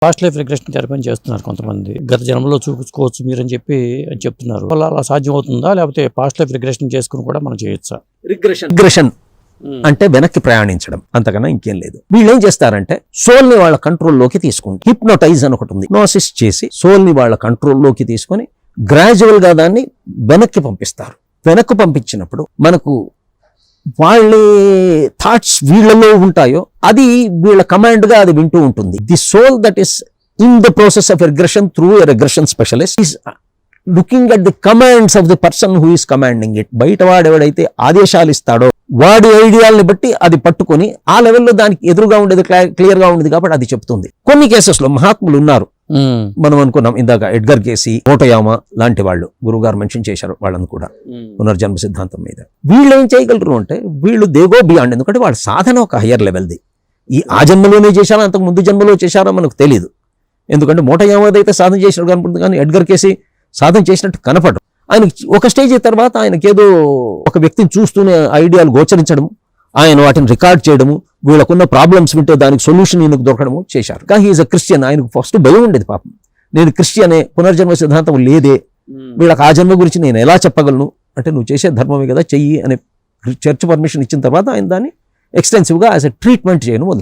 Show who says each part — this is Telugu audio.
Speaker 1: పాస్ట్ లైఫ్ రిగ్రెషన్ థెరపీ అని చేస్తున్నారు కొంతమంది. గత జన్మలో చూపించుకోవచ్చు మీరని చెప్పి చెప్తున్నారు. వల్ల అలా సాధ్యం అవుతుందా, లేకపోతే పాస్ట్ లైఫ్ రిగ్రెషన్ చేసుకుని కూడా మనం చేయొచ్చా?
Speaker 2: రిగ్రెషన్ అంటే వెనక్కి ప్రయాణించడం, అంతకన్నా ఇంకేం లేదు. వీళ్ళు ఏం చేస్తారంటే సోల్ ని వాళ్ళ కంట్రోల్లోకి తీసుకుంటారు. హిప్నోటైజ్ అని ఒకటి ఉంది. హిప్నోసిస్ చేసి సోల్ ని వాళ్ళ కంట్రోల్లోకి తీసుకొని గ్రాడ్యువల్ గా దాన్ని వెనక్కి పంపిస్తారు. వెనక్కి పంపించినప్పుడు మనకు వాళ్ళ థాట్స్ వీళ్ళలో ఉంటాయో అది వీళ్ళ కమాండ్ గా అది వింటూ ఉంటుంది. The soul that is in the process of regression through a regression specialist is looking at the commands of the person who is commanding it. బయట వాడు ఎవడైతే ఆదేశాలు ఇస్తాడో వాడి ఐడియాలని బట్టి అది పట్టుకొని ఆ లెవెల్లో దానికి ఎదురుగా ఉండేది క్లియర్ గా ఉండేది కాబట్టి అది చెప్తుంది. కొన్ని కేసెస్ లో మహాత్ములు ఉన్నారు. మనం అనుకున్నాం ఇందాక ఎడ్గర్ కేసీ, మోటోయామా లాంటి వాళ్ళు గురువు గారు మెన్షన్ చేశారు వాళ్ళని కూడా పునర్జన్మ సిద్ధాంతం మీద. వీళ్ళు ఏం చేయగలరు అంటే వీళ్ళు దే గో బియాండ్. ఎందుకంటే వాళ్ళ సాధన ఒక హయ్యర్ లెవెల్ది. ఆ జన్మలోనే చేశారో అంతకు ముందు జన్మలో చేశారో మనకు తెలియదు. ఎందుకంటే మోటోయామాదైతే సాధన చేసినట్టు కనపడుతుంది కానీ ఎడ్గర్ కేసీ సాధన చేసినట్టు కనపడదు. ఆయన ఒక స్టేజ్ తర్వాత ఆయనకేదో ఒక వ్యక్తిని చూస్తూనే ఐడియాలు గోచరించడం, ఆయన వాటిని రికార్డ్ చేయడము, వీళ్ళకున్న ప్రాబ్లమ్స్ వింటే దానికి సొల్యూషన్ ఈయనకు దొరకడము చేశారు. కానీ హీఈస్ అ క్రిస్టియన్. ఆయనకు ఫస్ట్ భయం ఉండేది పాపం. నేను క్రిస్టియనే, పునర్జన్మ సిద్ధాంతం లేదే, వీళ్ళకి ఆ జన్మ గురించి నేను ఎలా చెప్పగలను అంటే నువ్వు చేసే ధర్మమే కదా చెయ్యి అనే చర్చ్ పర్మిషన్ ఇచ్చిన తర్వాత ఆయన దాన్ని ఎక్స్టెన్సివ్గా యాజ్ ఎ ట్రీట్మెంట్ చేయడం మొదలు